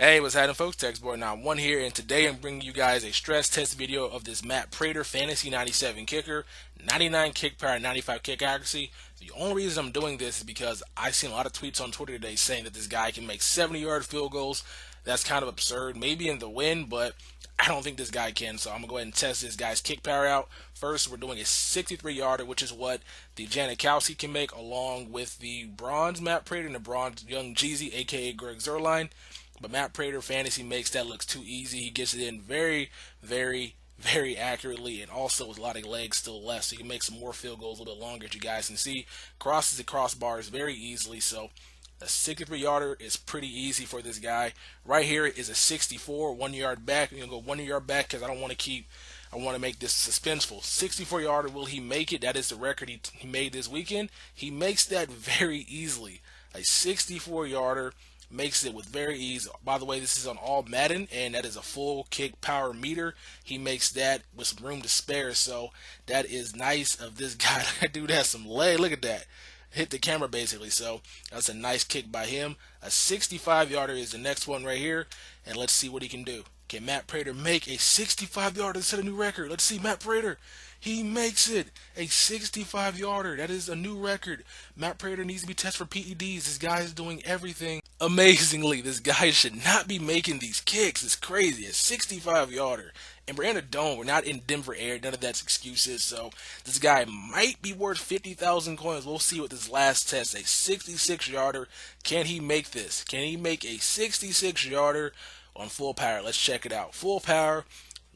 Hey, what's happening, folks? TextBoy91 here, and today I'm bringing you guys a stress test video of this Matt Prater Fantasy 97 kicker, 99 kick power, 95 kick accuracy. The only reason I'm doing this is because I've seen a lot of tweets on Twitter today saying that this guy can make 70-yard field goals. That's kind of absurd. Maybe in the win, but I don't think this guy can, so I'm going to go ahead and test this guy's kick power out. First, we're doing a 63-yarder, which is what the Janikowski can make, along with the bronze Matt Prater and the bronze Young Jeezy, aka Greg Zuerlein. But Matt Prater fantasy makes that look too easy. He gets it in very accurately, and also with a lot of legs still left, so he can make some more field goals a little bit longer, as you guys can see. Crosses the crossbars very easily, so a 63-yarder is pretty easy for this guy. Right here is a 64, 1 yard back. I'm going to go 1 yard back because I want to make this suspenseful. 64-yarder, will he make it? That is the record he made this weekend. He makes that very easily. A 64-yarder makes it with very ease. By the way, this is on all Madden, and that is a full kick power meter. He makes that with some room to spare, so that is nice of this guy. That dude has some leg. Look at that. Hit the camera basically, so that's a nice kick by him. A 65-yarder is the next one right here, and let's see what he can do. Can Matt Prater make a 65-yarder to set a new record? Let's see, Matt Prater. He makes it a 65-yarder. That is a new record. Matt Prater needs to be tested for PEDs. This guy is doing everything amazingly. This guy should not be making these kicks. It's crazy. A 65-yarder. And we're in a dome. We're not in Denver air. None of that's excuses. So this guy might be worth 50,000 coins. We'll see with this last test. A 66-yarder. Can he make this? Can he make a 66-yarder on full power? Let's check it out. Full power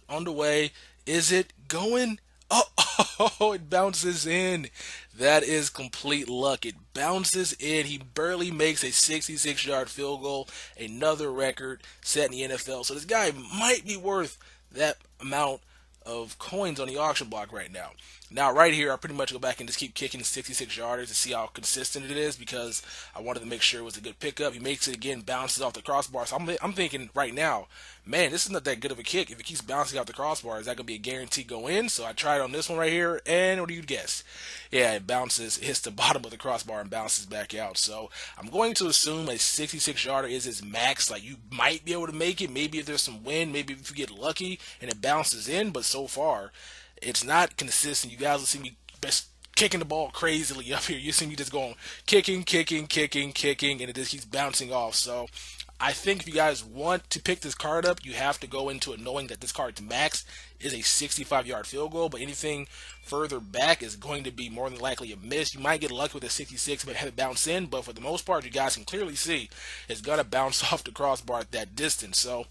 on the way. Is it going? Oh, it bounces in. That is complete luck. It bounces in. He barely makes a 66-yard field goal. Another record set in the NFL. So this guy might be worth that amount of coins on the auction block right now. Now, right here, I pretty much go back and just keep kicking 66-yarders to see how consistent it is, because I wanted to make sure it was a good pickup. He makes it again, bounces off the crossbar. So I'm thinking right now, man, this is not that good of a kick. If it keeps bouncing off the crossbar, is that going to be a guaranteed go in? So I tried on this one right here, and what do you guess? Yeah, it bounces, hits the bottom of the crossbar and bounces back out. So I'm going to assume a 66-yarder is his max. Like, you might be able to make it. Maybe if there's some wind, maybe if you get lucky and it bounces in, but so far, it's not consistent. You guys will see me best kicking the ball crazily up here. You see me just going kicking, and it just keeps bouncing off. So I think if you guys want to pick this card up, you have to go into it knowing that this card's max is a 65-yard field goal, but anything further back is going to be more than likely a miss. You might get lucky with a 66, but have it bounce in, but for the most part, you guys can clearly see it's going to bounce off the crossbar at that distance. So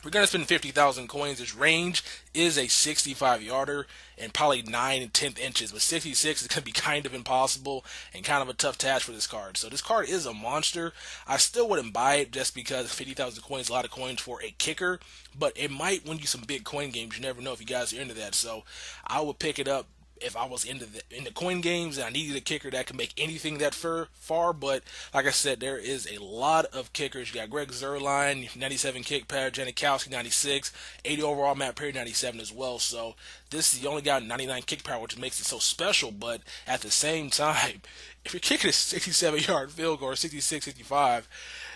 we're going to spend 50,000 coins. His range is a 65-yarder and probably 9 and 10th inches, but 66 is going to be kind of impossible and kind of a tough task for this card. So this card is a monster. I still wouldn't buy it just because 50,000 coins is a lot of coins for a kicker, but it might win you some big coin games. You never know if you guys are into that. So I would pick it up if I was in the coin games and I needed a kicker that could make anything that far. But like I said, there is a lot of kickers. You got Greg Zuerlein, 97 kick power, Janikowski 96, 80 overall, Matt Perry 97 as well. So this is the only guy 99 kick power, which makes it so special. But at the same time, if you're kicking a 67-yard field goal or 66, 65,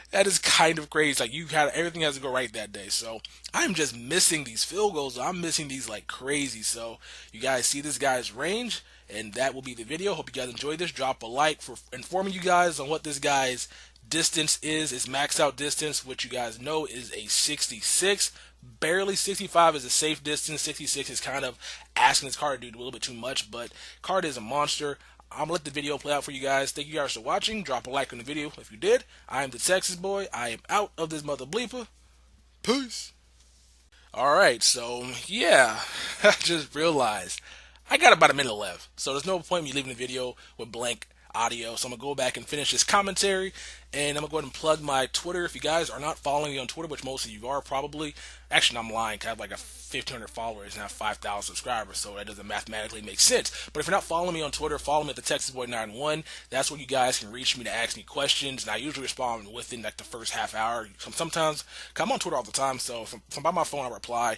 that is kind of crazy. Like, everything has to go right that day. So I'm just missing these field goals. I'm missing these like crazy. So you guys see this guy's range, and that will be the video. Hope you guys enjoyed this. Drop a like for informing you guys on what this guy's distance is. His max out distance, which you guys know is a 66. Barely 65 is a safe distance. 66 is kind of asking this card to do a little bit too much, but card is a monster. I'm going to let the video play out for you guys. Thank you guys for watching. Drop a like on the video if you did. I am the Texas boy. I am out of this mother bleeper. Peace. Alright, so yeah, I just realized I got about a minute left. So there's no point in me leaving the video with blank audio. So I'm going to go back and finish this commentary. And I'm going to go ahead and plug my Twitter. If you guys are not following me on Twitter, which most of you are probably. Actually, I'm lying. I have like 1,500 followers and I have 5,000 subscribers, so that doesn't mathematically make sense. But if you're not following me on Twitter, follow me at the TexasBoy91. That's where you guys can reach me to ask me questions, and I usually respond within like the first half hour. Sometimes, 'cause I'm on Twitter all the time, so if I'm by my phone, I reply.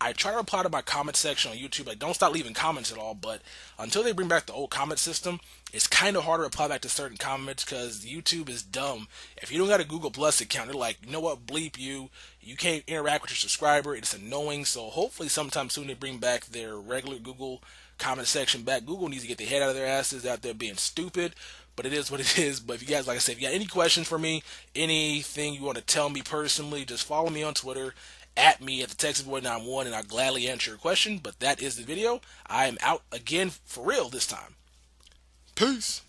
I try to reply to my comment section on YouTube. Like, don't stop leaving comments at all, but until they bring back the old comment system, it's kind of hard to reply back to certain comments because YouTube is dumb. If you don't got a Google Plus account, they're like, you know what, bleep you. You can't interact with your subscriber. It's annoying. So hopefully sometime soon they bring back their regular Google comment section back. Google needs to get their head out of their asses out there being stupid. But it is what it is. But if you guys, like I said, if you got any questions for me, anything you want to tell me personally, just follow me on Twitter at me at the TexasBoy91 and I'll gladly answer your question. But that is the video. I am out again for real this time. Peace.